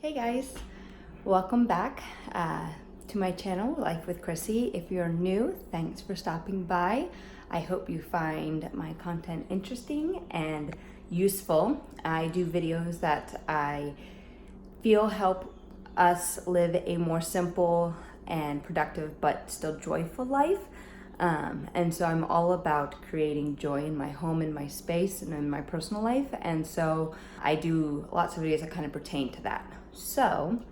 Hey guys, welcome back to my channel, Life with Chrissie. If you're new, thanks for stopping by. I hope you find my content interesting and useful. I do videos that I feel help us live a more simple and productive but still joyful life. And so I'm all about creating joy in my home, in my space, and in my personal life. And so I do lots of videos that kind of pertain to that. So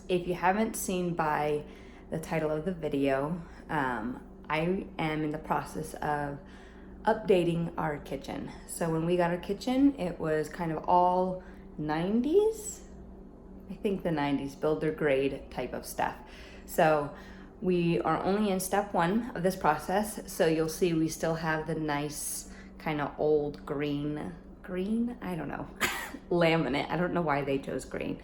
if you haven't seen by the title of the video, I am in the process of updating our kitchen. So when we got our kitchen, it was kind of all 90s. I think the 90s builder grade type of stuff. So we are only in step one of this process. So you'll see we still have the nice kind of old green, I don't know, laminate. I don't know why they chose green.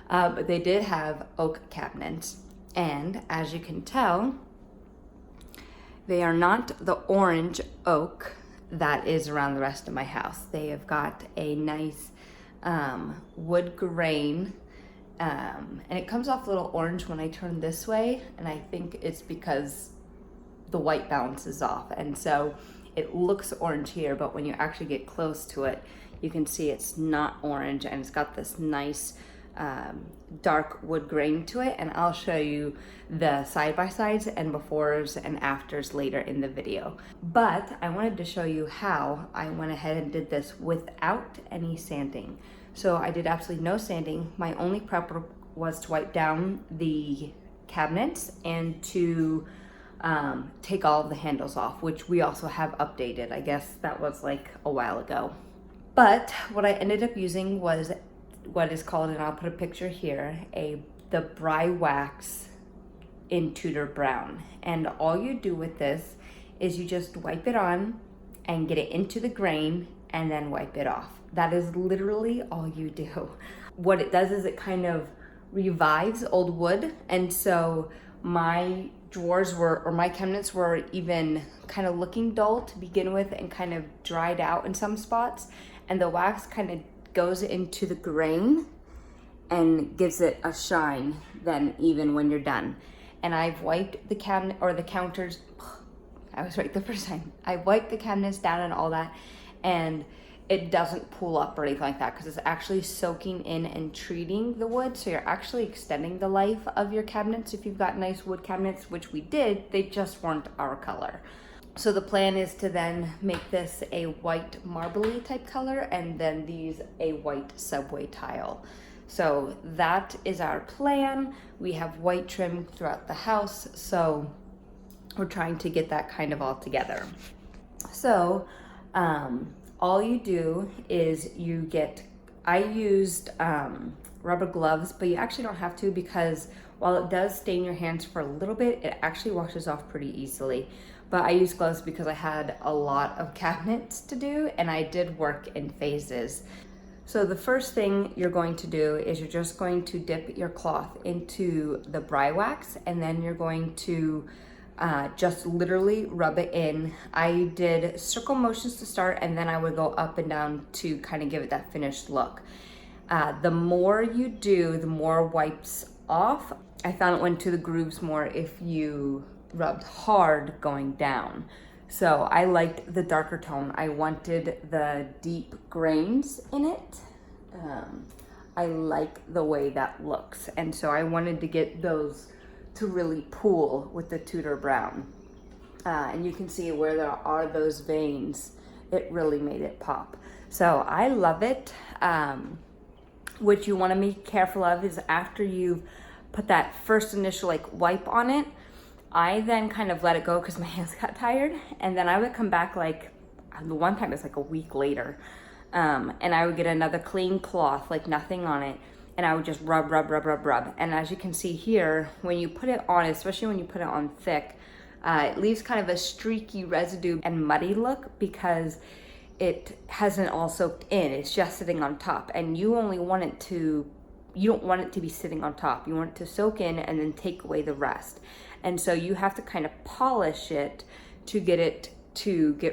But they did have oak cabinets. And as you can tell, they are not the orange oak that is around the rest of my house. They have got a nice wood grain. And it comes off a little orange when I turn this way, and I think it's because the white bounces off, and so it looks orange here, but when you actually get close to it, you can see it's not orange, and it's got this nice dark wood grain to it, and I'll show you the side-by-sides and befores and afters later in the video. But I wanted to show you how I went ahead and did this without any sanding. So I did absolutely no sanding. My only prep was to wipe down the cabinets and to take all of the handles off, which we also have updated. I guess that was like a while ago. But what I ended up using was what is called, and I'll put a picture here, the Briwax in Tudor Brown. And all you do with this is you just wipe it on and get it into the grain and then wipe it off. That is literally all you do. What it does is it kind of revives old wood. And so my drawers or my cabinets were even kind of looking dull to begin with and kind of dried out in some spots. And the wax kind of goes into the grain and gives it a shine then even when you're done. And I've wiped the cabinet or the counters. I was right the first time. I wiped the cabinets down and all that, and it doesn't pull up or anything like that because it's actually soaking in and treating the wood. So you're actually extending the life of your cabinets. If you've got nice wood cabinets, which we did, they just weren't our color. So the plan is to then make this a white marbly type color and then these a white subway tile. So that is our plan. We have white trim throughout the house, so we're trying to get that kind of all together. So all you do is I used rubber gloves, but you actually don't have to because while it does stain your hands for a little bit, it actually washes off pretty easily. But I used gloves because I had a lot of cabinets to do and I did work in phases. So the first thing you're going to do is you're just going to dip your cloth into the Briwax and then you're going to just literally rub it in. I did circle motions to start and then I would go up and down to kind of give it that finished look. The more you do, the more wipes off. I found it went to the grooves more if you rubbed hard going down. So I liked the darker tone. I wanted the deep grains in it. I like the way that looks. And so I wanted to get those to really pool with the Tudor Brown. And you can see where there are those veins, it really made it pop. So I love it. What you want to be careful of is after you've put that first initial wipe on it, I then kind of let it go because my hands got tired. And then I would come back the one time it's a week later. And I would get another clean cloth, nothing on it. And I would just rub. And as you can see here, when you put it on, especially when you put it on thick, it leaves kind of a streaky residue and muddy look because it hasn't all soaked in. It's just sitting on top. And you don't want it to be sitting on top. You want it to soak in and then take away the rest. And so you have to kind of polish it to get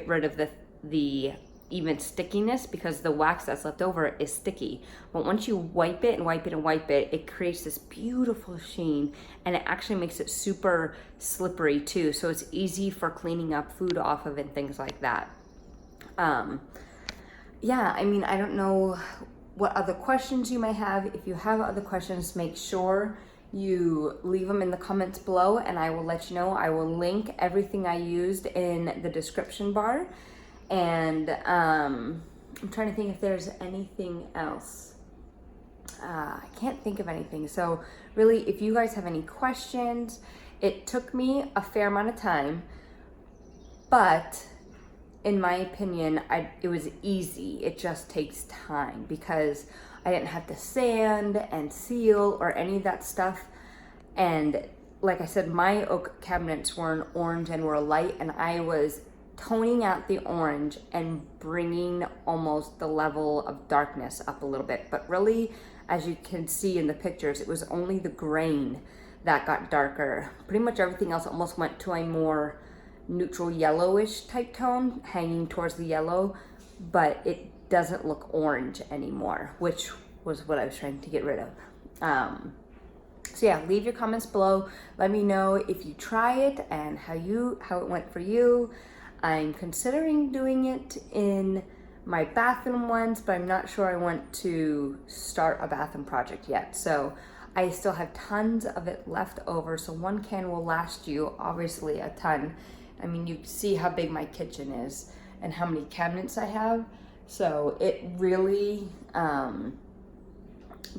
rid of the even stickiness because the wax that's left over is sticky. But once you wipe it and wipe it and wipe it, it creates this beautiful sheen, and it actually makes it super slippery too. So it's easy for cleaning up food off of it and things like that. Yeah, I mean, I don't know what other questions you may have. If you have other questions, make sure you leave them in the comments below and I will let you know. I will link everything I used in the description bar. And I'm trying to think if there's anything else. I can't think of anything. So really, if you guys have any questions, it took me a fair amount of time, but in my opinion, it was easy. It just takes time because I didn't have to sand and seal or any of that stuff. And like I said, my oak cabinets were in orange and were light, and I was toning out the orange and bringing almost the level of darkness up a little bit. But really, as you can see in the pictures, it was only the grain that got darker. Pretty much everything else almost went to a more neutral yellowish type tone, hanging towards the yellow, but it doesn't look orange anymore, which was what I was trying to get rid of. So yeah, leave your comments below. Let me know if you try it and how it went for you. I'm considering doing it in my bathroom ones, but I'm not sure I want to start a bathroom project yet. So I still have tons of it left over. So one can will last you obviously a ton. I mean, you see how big my kitchen is and how many cabinets I have. So it really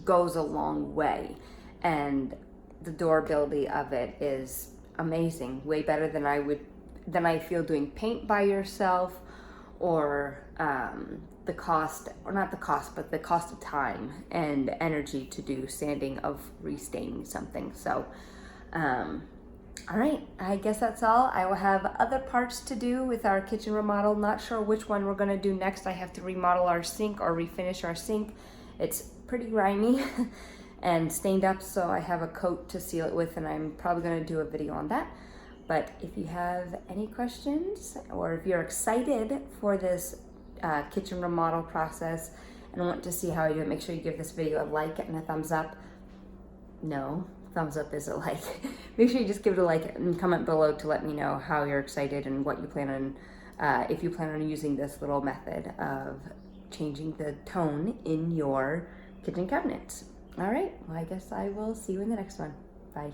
goes a long way. And the durability of it is amazing, way better than I feel doing paint by yourself, or the cost, or not the cost, but the cost of time and energy to do sanding of restaining something. So, all right, I guess that's all. I will have other parts to do with our kitchen remodel. Not sure which one we're gonna do next. I have to remodel our sink or refinish our sink. It's pretty grimy and stained up, so I have a coat to seal it with, and I'm probably gonna do a video on that. But if you have any questions, or if you're excited for this kitchen remodel process and want to see how I do it, make sure you give this video a like and a thumbs up. No, thumbs up is a like. Make sure you just give it a like and comment below to let me know how you're excited and what you plan on, if you plan on using this little method of changing the tone in your kitchen cabinets. All right, well, I guess I will see you in the next one. Bye.